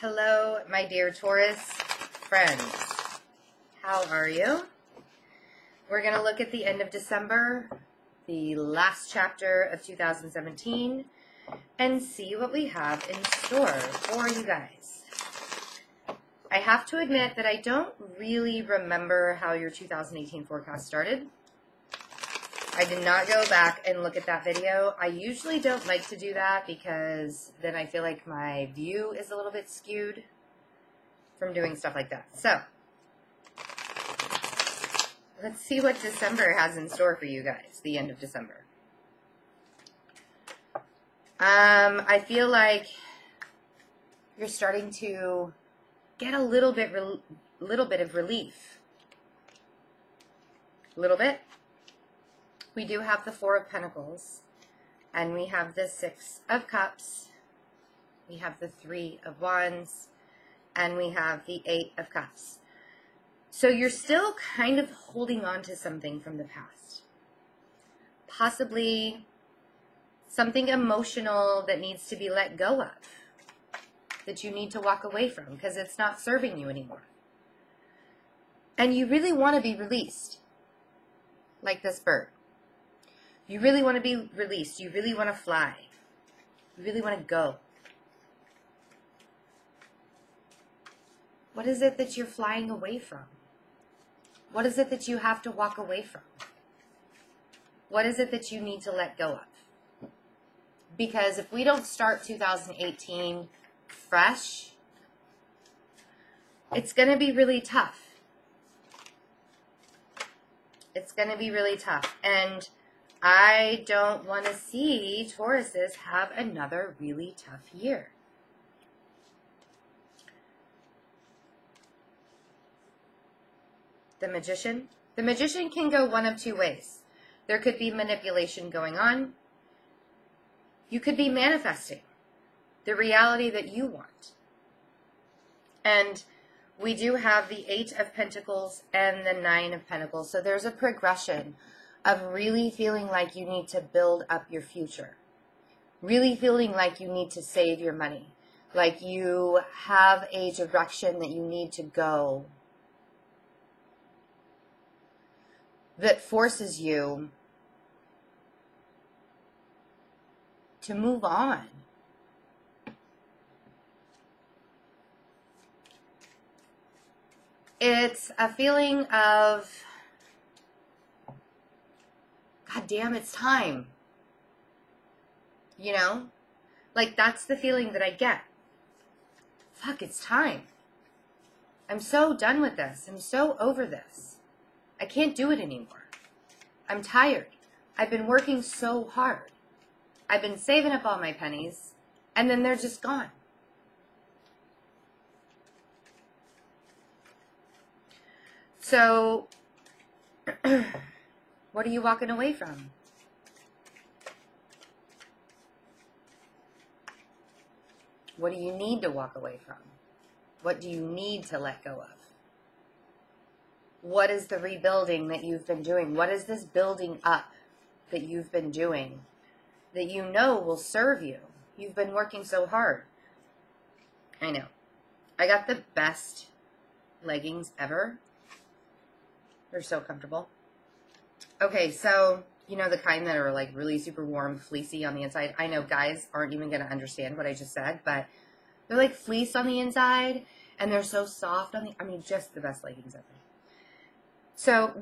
Hello, my dear Taurus friends. How are you? We're going to look at the end of December, the last chapter of 2017, and see what we have in store for you guys. I have to admit that I don't really remember how your 2018 forecast started. I did not go back and look at that video. I usually don't like to do that because then I feel like my view is a little bit skewed from doing stuff like that. So, let's see what December has in store for you guys, the end of December. I feel like you're starting to get a little bit of relief. A little bit. We do have the Four of Pentacles, and we have the Six of Cups, we have the Three of Wands, and we have the Eight of Cups. So you're still kind of holding on to something from the past. Possibly something emotional that needs to be let go of, that you need to walk away from because it's not serving you anymore. And you really want to be released, like this bird. You really want to be released. You really want to fly. You really want to go. What is it that you're flying away from? What is it that you have to walk away from? What is it that you need to let go of? Because if we don't start 2018 fresh, it's going to be really tough. It's going to be really tough. And I don't want to see Tauruses have another really tough year. The Magician. The Magician can go one of two ways. There could be manipulation going on. You could be manifesting the reality that you want. And we do have the Eight of Pentacles and the Nine of Pentacles. So there's a progression of really feeling like you need to build up your future. Really feeling like you need to save your money. Like you have a direction that you need to go that forces you to move on. It's a feeling of, God damn, it's time. You know? Like, that's the feeling that I get. Fuck, it's time. I'm so done with this. I'm so over this. I can't do it anymore. I'm tired. I've been working so hard. I've been saving up all my pennies, and then they're just gone. So, what are you walking away from? What do you need to walk away from? What do you need to let go of? What is the rebuilding that you've been doing? What is this building up that you've been doing that you know will serve you? You've been working so hard. I know. I got the best leggings ever. They're so comfortable. Okay, so, you know the kind that are like really super warm, fleecy on the inside? I know guys aren't even going to understand what I just said, but they're like fleece on the inside, and they're so soft on the, I mean, just the best leggings ever. So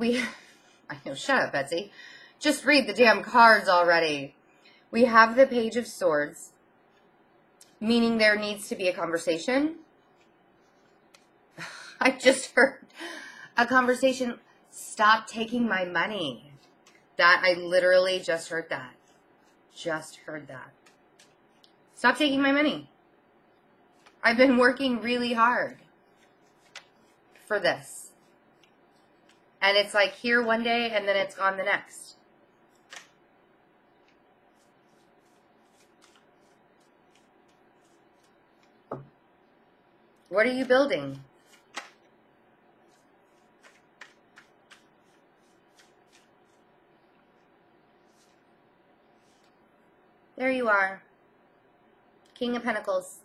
I know, shut up, Betsy. Just read the damn cards already. We have the Page of Swords, meaning there needs to be a conversation. I just heard a conversation. Stop taking my money. That, I literally just heard that. Just heard that. Stop taking my money. I've been working really hard for this. And it's like here one day and then it's gone the next. What are you building? There you are. King of Pentacles.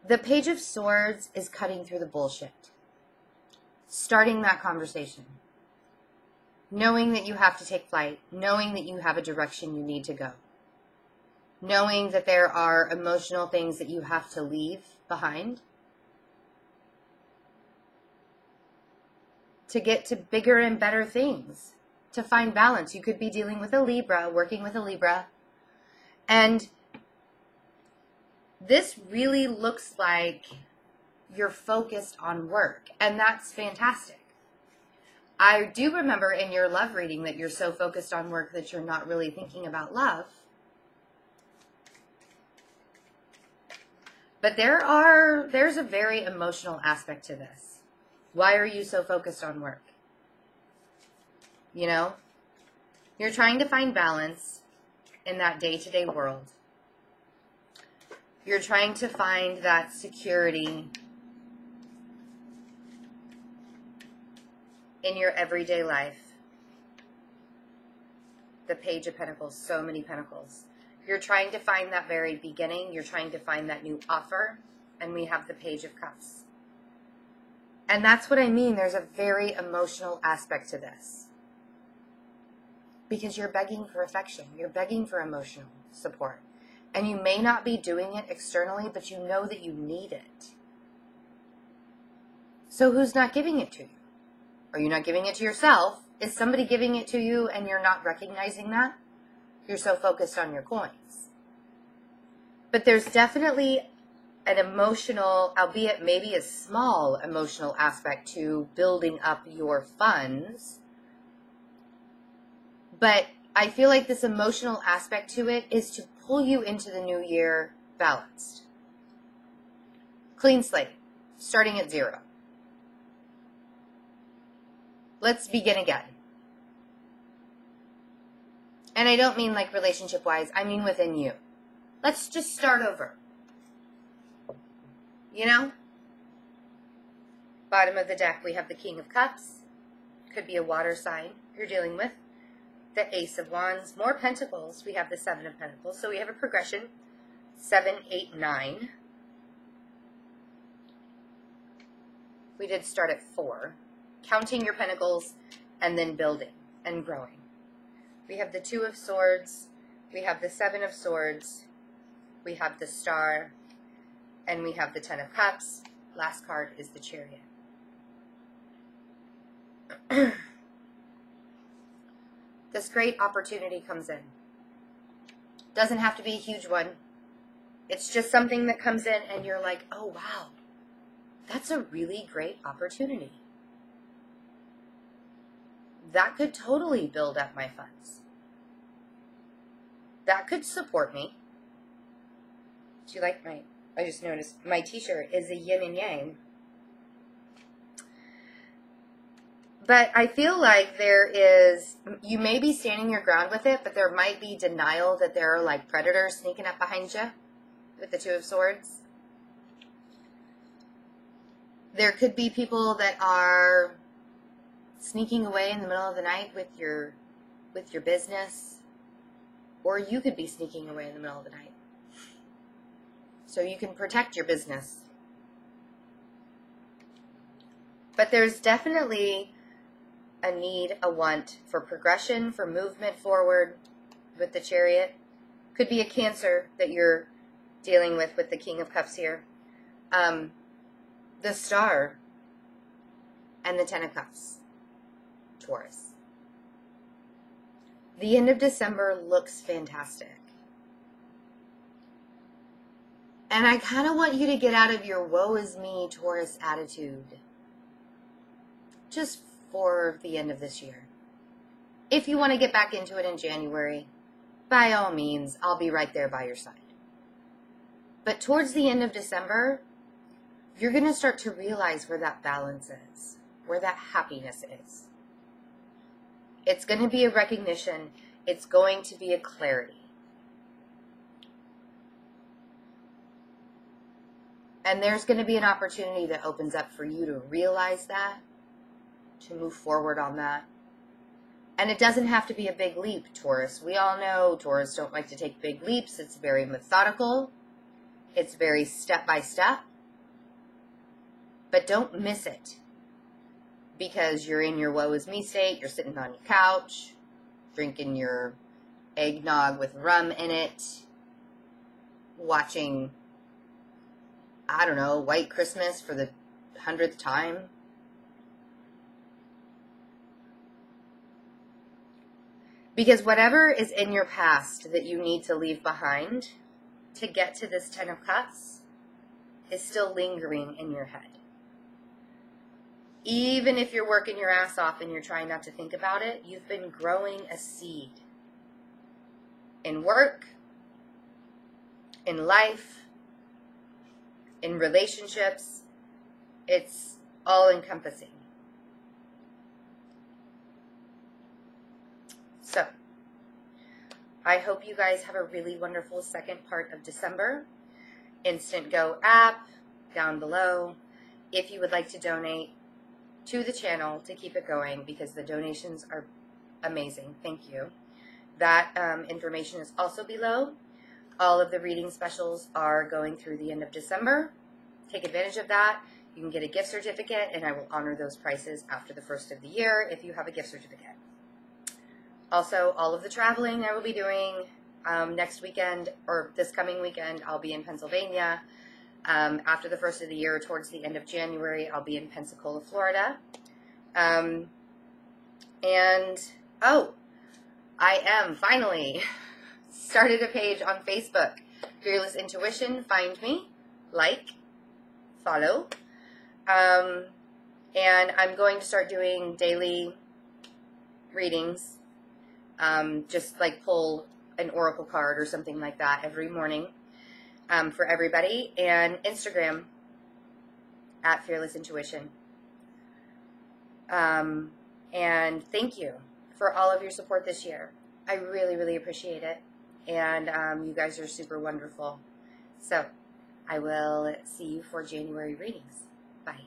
The Page of Swords is cutting through the bullshit. Starting that conversation. Knowing that you have to take flight. Knowing that you have a direction you need to go. Knowing that there are emotional things that you have to leave behind. To get to bigger and better things. To find balance. You could be dealing with a Libra, working with a Libra. And this really looks like you're focused on work. And that's fantastic. I do remember in your love reading that you're so focused on work that you're not really thinking about love. But there's a very emotional aspect to this. Why are you so focused on work? You know? You're trying to find balance in that day-to-day world. You're trying to find that security in your everyday life. The Page of Pentacles, so many pentacles. You're trying to find that very beginning. You're trying to find that new offer. And we have the Page of Cups. And that's what I mean. There's a very emotional aspect to this. Because you're begging for affection. You're begging for emotional support. And you may not be doing it externally, but you know that you need it. So who's not giving it to you? Are you not giving it to yourself? Is somebody giving it to you and you're not recognizing that? You're so focused on your coins. But there's definitely an emotional, albeit maybe a small emotional aspect to building up your funds. But I feel like this emotional aspect to it is to pull you into the new year balanced. Clean slate, starting at 0. Let's begin again. And I don't mean like relationship-wise, I mean within you. Let's just start over. You know? Bottom of the deck, we have the King of Cups. Could be a water sign you're dealing with. The Ace of Wands. More Pentacles. We have the Seven of Pentacles. So we have a progression. 7, 8, 9. We did start at 4. Counting your pentacles and then building and growing. We have the Two of Swords. We have the Seven of Swords. We have the Star. And we have the Ten of Cups. Last card is the Chariot. This great opportunity comes in. Doesn't have to be a huge one. It's just something that comes in and you're like, oh wow, that's a really great opportunity. That could totally build up my funds. That could support me. Do you like I just noticed my t-shirt is a yin and yang. But I feel like you may be standing your ground with it, but there might be denial that there are like predators sneaking up behind you with the Two of Swords. There could be people that are sneaking away in the middle of the night with your business, or you could be sneaking away in the middle of the night. So you can protect your business. But there's definitely a need, a want for progression, for movement forward with the Chariot. Could be a Cancer that you're dealing with the King of Cups here. The Star and the Ten of Cups. Taurus. The end of December looks fantastic. And I kind of want you to get out of your woe is me Taurus attitude. Just for the end of this year. If you want to get back into it in January, by all means, I'll be right there by your side. But towards the end of December, you're going to start to realize where that balance is, where that happiness is. It's going to be a recognition. It's going to be a clarity. And there's going to be an opportunity that opens up for you to realize that, to move forward on that. And it doesn't have to be a big leap, Taurus. We all know Taurus don't like to take big leaps. It's very methodical. It's very step by step. But don't miss it because you're in your woe is me state. You're sitting on your couch, drinking your eggnog with rum in it, watching, I don't know, White Christmas for the 100th time. Because whatever is in your past that you need to leave behind to get to this 10 of Cups is still lingering in your head. Even if you're working your ass off and you're trying not to think about it, you've been growing a seed. In work, in life, in relationships, it's all encompassing. So, I hope you guys have a really wonderful second part of December. InstantGo app down below if you would like to donate to the channel to keep it going, because the donations are amazing. Thank you. That information is also below. All of the reading specials are going through the end of December. Take advantage of that. You can get a gift certificate, and I will honor those prices after the first of the year if you have a gift certificate. Also, all of the traveling I will be doing next weekend, or this coming weekend, I'll be in Pennsylvania. After the first of the year, towards the end of January, I'll be in Pensacola, Florida. I am finally started a page on Facebook. Fearless Intuition. Find me, like, follow. And I'm going to start doing daily readings. Just like pull an oracle card or something like that every morning for everybody. And Instagram at Fearless Intuition. And thank you for all of your support this year. I really, really appreciate it. And you guys are super wonderful. So I will see you for January readings. Bye.